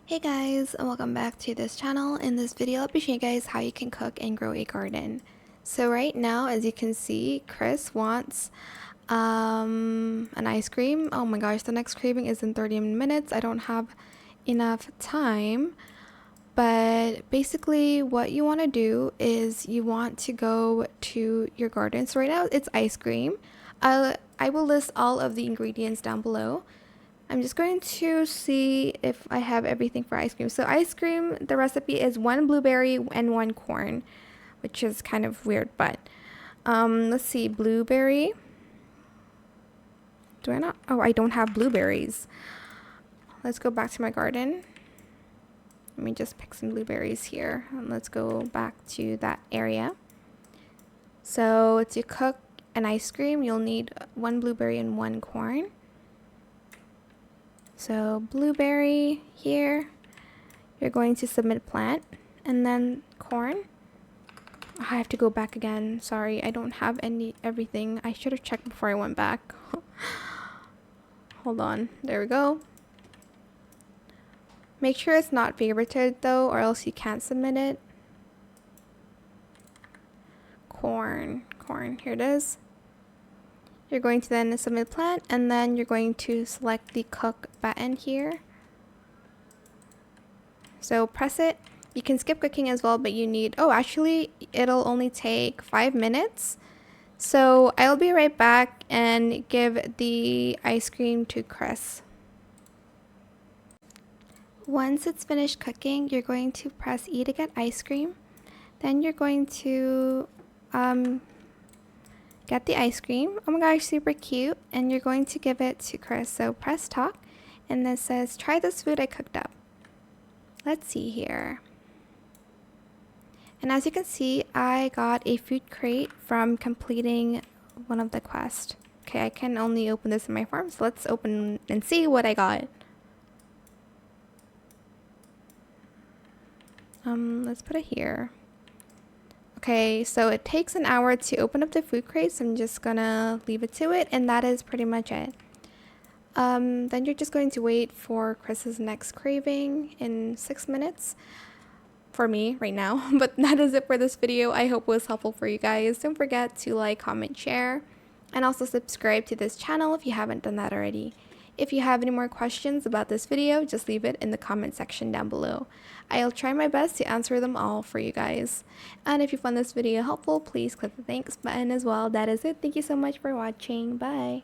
Hey guys, and welcome back to this channel. In this video, I'll be showing you guys how you can cook and grow a garden. So right now, as you can see, Chris wants an ice cream. Oh my gosh, the next craving is in 30 minutes. I don't have enough time. But basically, what you want to do is you want to go to your garden. So right now, it's ice cream. I will list all of the ingredients down below. I'm just going to see if I have everything for ice cream. So ice cream, the recipe is 1 blueberry and 1 corn, which is kind of weird, but let's see, blueberry. Do I not? Oh, I don't have blueberries. Let's go back to my garden. Let me just pick some blueberries here. And let's go back to that area. So to cook an ice cream, you'll need 1 blueberry and 1 corn. So blueberry here, you're going to submit plant, and then corn. I have to go back again. Sorry, I don't have everything. I should have checked before I went back. Hold on. There we go. Make sure it's not favorited though, or else you can't submit it. Corn. Here it is. You're going to then submit plant, and then you're going to select the cook button here. So press it. You can skip cooking as well, but you need, oh, actually it'll only take 5 minutes. So I'll be right back and give the ice cream to Chris. Once it's finished cooking, you're going to press E to get ice cream. Then you're going to get the ice cream. Oh my gosh, super cute. And you're going to give it to Chris. So press talk, and this says, try this food I cooked up. Let's see here. And as you can see, I got a food crate from completing one of the quests. Okay, I can only open this in my farm, so let's open and see what I got. Let's put it here. Okay, so it takes an hour to open up the food crate, so I'm just gonna leave it to it, and that is pretty much it. Then you're just going to wait for Chris's next craving in 6 minutes. For me right now. But that is it for this video. I hope it was helpful for you guys. Don't forget to like, comment, share, and also subscribe to this channel if you haven't done that already. If you have any more questions about this video, just leave it in the comment section down below. I'll try my best to answer them all for you guys. And if you found this video helpful, please click the thanks button as well. That is it. Thank you so much for watching. Bye.